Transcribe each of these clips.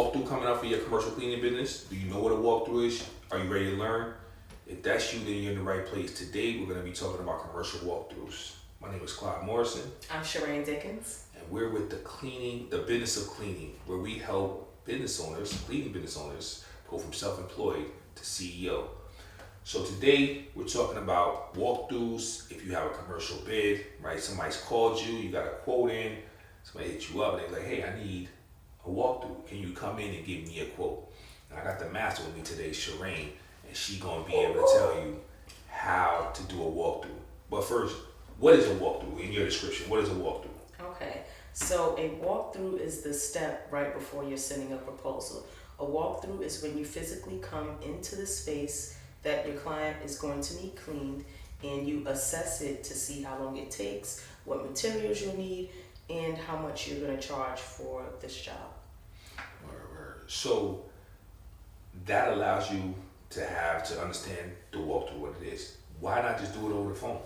walkthrough coming up for your commercial cleaning business? Do you know what a walkthrough is? Are you ready to learn? If that's you, then you're in the right place. Today, we're going to be talking about commercial walkthroughs. My name is Clyde Morrison. I'm Shireen Dickens. And we're with the business of cleaning, where we help business owners, cleaning business owners, go from self-employed to CEO. So today, we're talking about walkthroughs. If you have a commercial bid, right? Somebody's called you, you got a quote in, somebody hit you up, and they're like, hey, I need a walkthrough. Can you come in and give me a quote? And I got the master with me today, Shireen, and she gonna be able to tell you how to do a walkthrough. But first, what is a walkthrough? In your description, what is a walkthrough? Okay, so a walkthrough is the step right before you're sending a proposal. A walkthrough is when you physically come into the space that your client is going to need cleaned, and you assess it to see how long it takes, what materials you'll need, and how much you're going to charge for this job. So that allows you to understand the walkthrough, what it is. Why not just do it over the phone?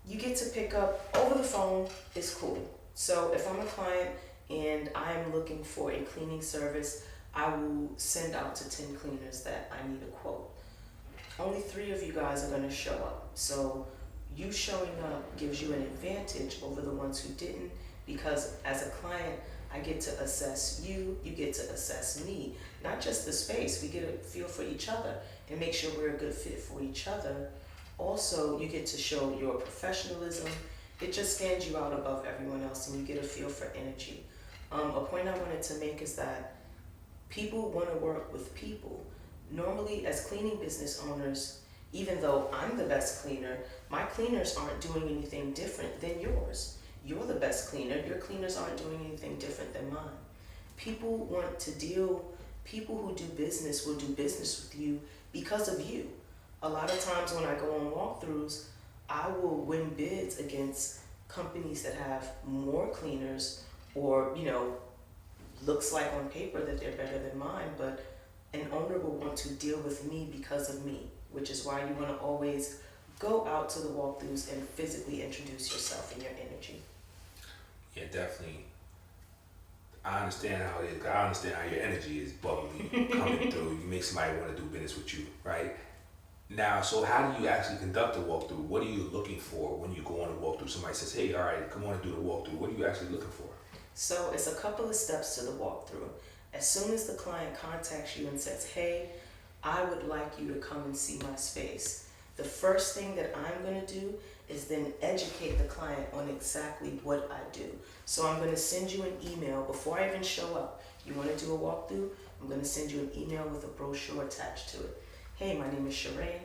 You get to pick up over the phone is cool. So if I'm a client and I'm looking for a cleaning service, I will send out to 10 cleaners that I need a quote. Only 3 of you guys are going to show up. So you showing up gives you an advantage over the ones who didn't, because as a client, I get to assess you, you get to assess me. Not just the space, we get a feel for each other and make sure we're a good fit for each other. Also, you get to show your professionalism. It just stands you out above everyone else, and you get a feel for energy. A point I wanted to make is that people want to work with people. Normally, as cleaning business owners, even though I'm the best cleaner, my cleaners aren't doing anything different than yours. You're the best cleaner, your cleaners aren't doing anything different than mine. People who do business will do business with you because of you. A lot of times when I go on walkthroughs, I will win bids against companies that have more cleaners, or, looks like on paper that they're better than mine, but an owner will want to deal with me because of me, which is why you want to always go out to the walkthroughs and physically introduce yourself and your energy. Yeah, definitely. I understand how it is. I understand how your energy is bubbly coming through. You make somebody want to do business with you, right? Now, so how do you actually conduct a walkthrough? What are you looking for when you go on a walkthrough? Somebody says, hey, all right, come on and do the walkthrough. What are you actually looking for? So it's a couple of steps to the walkthrough. As soon as the client contacts you and says, hey, I would like you to come and see my space, the first thing that I'm going to do is then educate the client on exactly what I do. So I'm going to send you an email before I even show up. You want to do a walkthrough? I'm going to send you an email with a brochure attached to it. Hey, my name is Shireen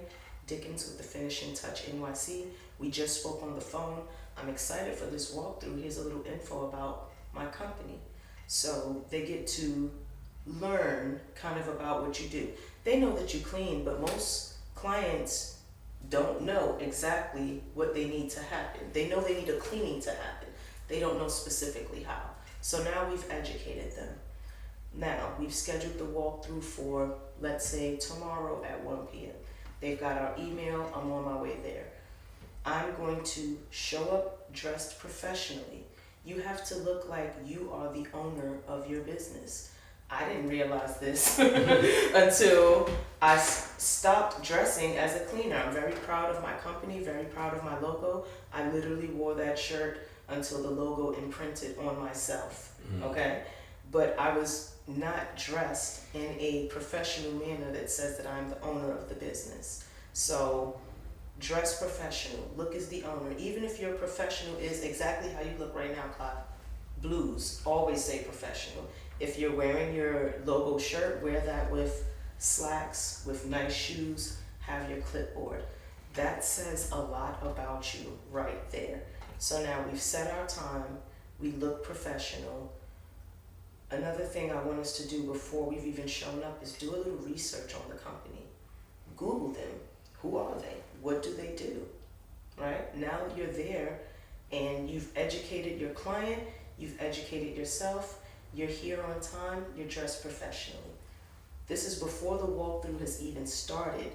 Dickens with the Finishing Touch NYC. We just spoke on the phone. I'm excited for this walkthrough. Here's a little info about my company. So they get to learn kind of about what you do. They know that you clean, but most clients don't know exactly what they need to happen. They know they need a cleaning to happen. They don't know specifically how. So now we've educated them. Now we've scheduled the walkthrough for, let's say, tomorrow at 1 p.m. They've got our email. I'm on my way there. I'm going to show up dressed professionally. You have to look like you are the owner of your business. I didn't realize this until I stopped dressing as a cleaner. I'm very proud of my company, very proud of my logo. I literally wore that shirt until the logo imprinted on myself, okay? But I was not dressed in a professional manner that says that I'm the owner of the business. So dress professional, look as the owner. Even if your professional is exactly how you look right now, Clyde, blues, always say professional. If you're wearing your logo shirt, wear that with slacks, with nice shoes, have your clipboard. That says a lot about you right there. So now we've set our time, we look professional. Another thing I want us to do before we've even shown up is do a little research on the company. Google them. Who are they? What do they do? Right? Now you're there and you've educated your client, you've educated yourself, you're here on time, you're dressed professionally. This is before the walkthrough has even started.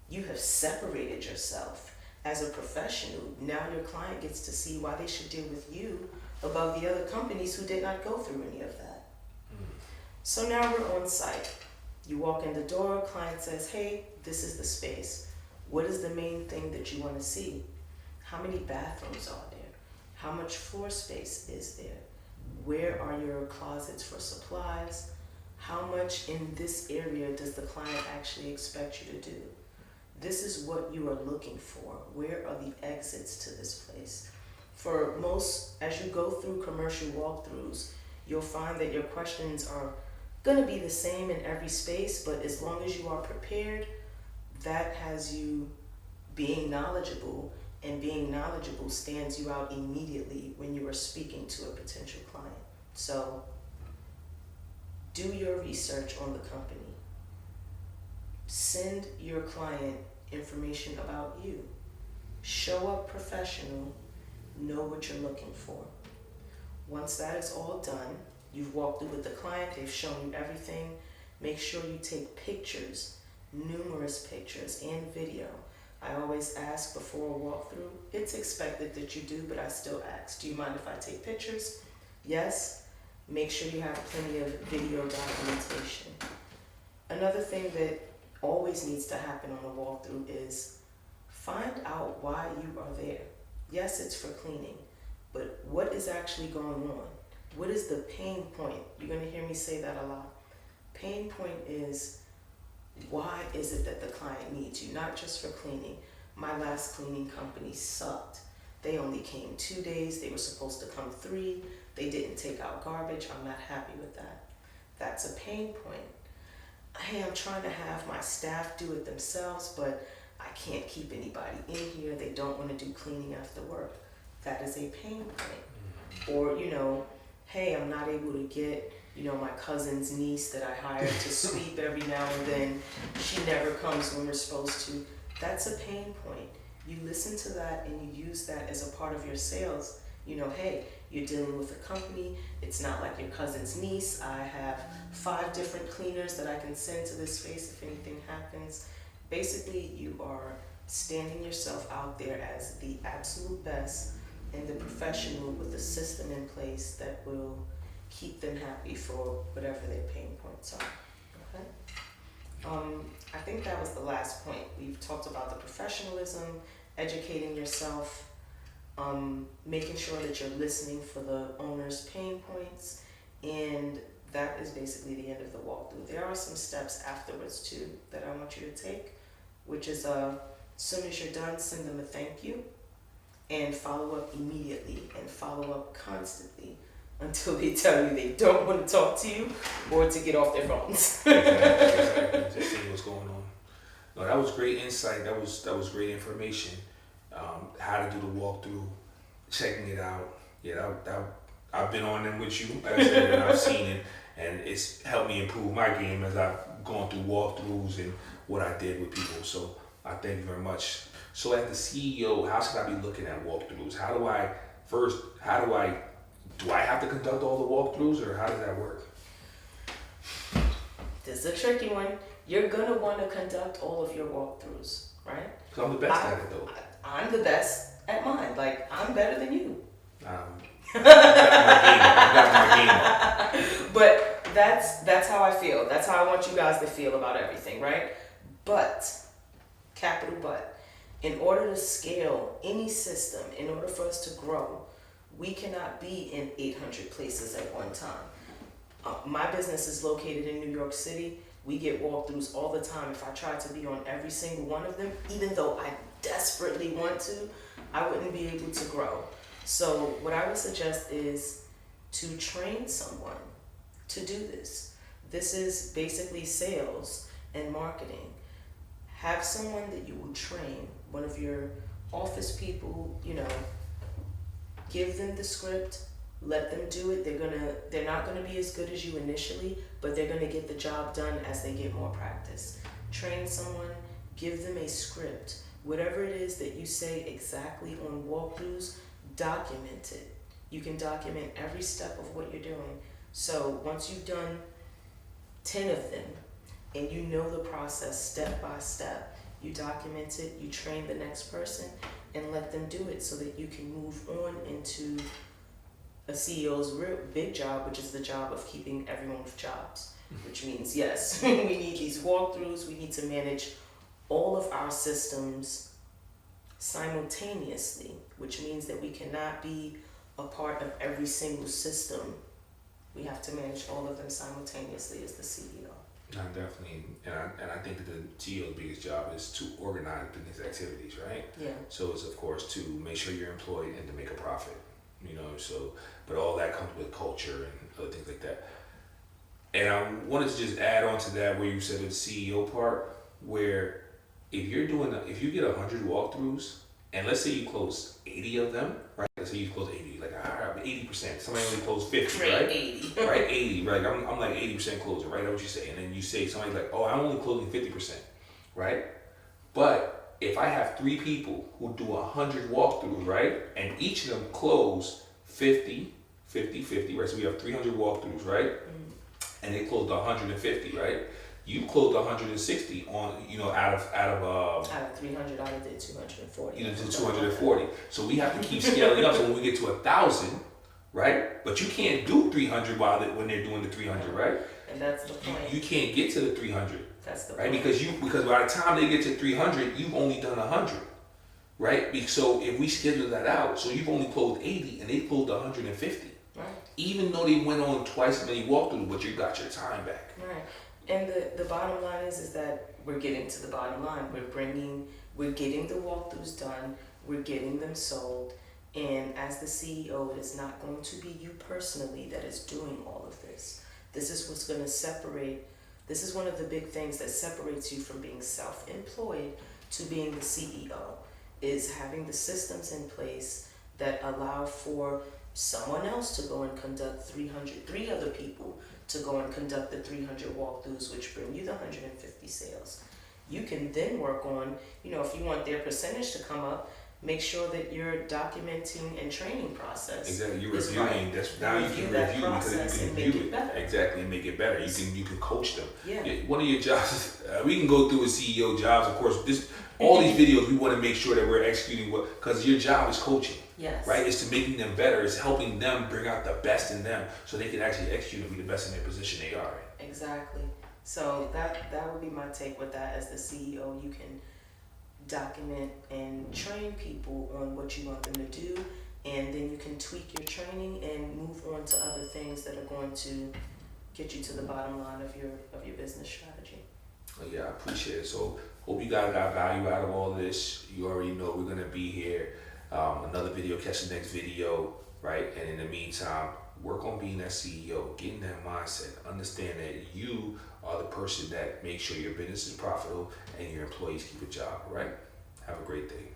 You have separated yourself as a professional. Now your client gets to see why they should deal with you above the other companies who did not go through any of that. So now we're on site. You walk in the door, client says, hey, this is the space. What is the main thing that you want to see? How many bathrooms are there? How much floor space is there? Where are your closets for supplies? How much in this area does the client actually expect you to do? This is what you are looking for. Where are the exits to this place? For most, as you go through commercial walkthroughs, you'll find that your questions are going to be the same in every space, but as long as you are prepared, that has you being knowledgeable, and being knowledgeable stands you out immediately when you are speaking to a potential client. So do your research on the company. Send your client information about you. Show up professional. Know what you're looking for. Once that is all done, you've walked through with the client, they've shown you everything. Make sure you take pictures, numerous pictures and video. I always ask before a walkthrough. It's expected that you do, but I still ask, do you mind if I take pictures? Yes. Make sure you have plenty of video documentation. Another thing that always needs to happen on a walkthrough is find out why you are there. Yes, it's for cleaning, but what is actually going on? What is the pain point? You're going to hear me say that a lot. Pain point is, why is it that the client needs you? Not just for cleaning. My last cleaning company sucked. They only came 2 days. They were supposed to come 3. They didn't take out garbage. I'm not happy with that. That's a pain point. Hey, I'm trying to have my staff do it themselves, but I can't keep anybody in here. They don't want to do cleaning after work. That is a pain point. Or, hey, I'm not able to get, my cousin's niece that I hired to sweep every now and then. She never comes when we're supposed to. That's a pain point. You listen to that and you use that as a part of your sales. Hey, you're dealing with a company. It's not like your cousin's niece. I have 5 different cleaners that I can send to this space if anything happens. Basically, you are standing yourself out there as the absolute best and the professional with a system in place that will keep them happy for whatever their pain points are. Okay? I think that was the last point. We've talked about the professionalism, educating yourself, making sure that you're listening for the owner's pain points, and that is basically the end of the walkthrough. There are some steps afterwards too that I want you to take, which is as soon as you're done, send them a thank you and follow up immediately and follow up constantly until they tell you they don't want to talk to you or to get off their phones. Exactly. Just see what's going on. No, that was great insight. That was great information. How to do the walkthrough, checking it out. Yeah, I've been on them with you, like I said, and I've seen it, and it's helped me improve my game as I've gone through walkthroughs and what I did with people. So I thank you very much. So as the CEO, how should I be looking at walkthroughs? Do I have to conduct all the walkthroughs, or how does that work? This is a tricky one. You're going to want to conduct all of your walkthroughs, right? Because I'm the best at it, though. I'm the best at mine. Like, I'm better than you. I got my game up. But that's how I feel. That's how I want you guys to feel about everything, right? But, capital but, in order to scale any system, in order for us to grow, we cannot be in 800 places at one time. My business is located in New York City. We get walkthroughs all the time. If I tried to be on every single one of them, even though I desperately want to, I wouldn't be able to grow. So what I would suggest is to train someone to do this. This is basically sales and marketing. Have someone that you will train, one of your office people, give them the script, let them do it. They're not gonna be as good as you initially, but they're gonna get the job done as they get more practice. Train someone, give them a script. Whatever it is that you say exactly on walkthroughs, document it. You can document every step of what you're doing. So once you've done 10 of them and you know the process step by step, you document it, you train the next person and let them do it so that you can move on into a CEO's real big job, which is the job of keeping everyone with jobs. Which means, yes, we need these walkthroughs, we need to manage all of our systems simultaneously, which means that we cannot be a part of every single system. We have to manage all of them simultaneously as the CEO. No, definitely, and I think that the CEO's biggest job is to organize business activities, right? Yeah. So it's of course to make sure you're employed and to make a profit, So, but all that comes with culture and other things like that. And I wanted to just add on to that where you said the CEO part, where if you get 100 walkthroughs, and let's say you close 80 of them, right? Let's say you close 80, like 80%. Somebody only closed 50, Great, right? 80. Right, 80, right? I'm like 80% closing, right? That's what you say. And then you say, somebody's like, oh, I'm only closing 50%, right? But if I have 3 people who do 100 walkthroughs, right? And each of them close 50, 50, 50, right? So we have 300 walkthroughs, right? And they closed 150, right? You closed 160 on, out of Out of 300, I did 240. to 240. So we have to keep scaling up. So when we get to 1,000, right? But you can't do 300 when they're doing the 300, right? And that's the point. You can't get to the 300, That's the right? point. Because by the time they get to 300, you've only done 100, right? So if we schedule that out, so you've only closed 80 and they closed 150. Right. Even though they went on twice as many walkthroughs, but you got your time back. Right. And the bottom line is that we're getting to the bottom line. We're getting the walkthroughs done, we're getting them sold, and as the CEO, it is not going to be you personally that is doing all of this. This is what's going to separate, this is one of the big things that separates you from being self-employed to being the CEO, is having the systems in place that allow for someone else to go and conduct 3 other people to go and conduct the 300 walkthroughs, which bring you the 150 sales. You can then work on, if you want their percentage to come up, make sure that your documenting and training process. Exactly, you're is reviewing. right. That's now you can that review because process you and can make review it better. Exactly, and make it better. You can coach them. Yeah. One of your jobs, we can go through with CEO jobs. Of course, all these videos we want to make sure that we're executing because your job is coaching. Yes. Right? It's to making them better. It's helping them bring out the best in them so they can actually execute and be the best in their position they are in. Exactly. So that would be my take with that. As the CEO, you can document and train people on what you want them to do, and then you can tweak your training and move on to other things that are going to get you to the bottom line of your business strategy. Yeah, I appreciate it. So hope you guys got value out of all this. You already know we're gonna be here. Another video, catch the next video, right? And in the meantime, work on being that CEO, getting that mindset, understand that you are the person that makes sure your business is profitable and your employees keep a job, right? Have a great day.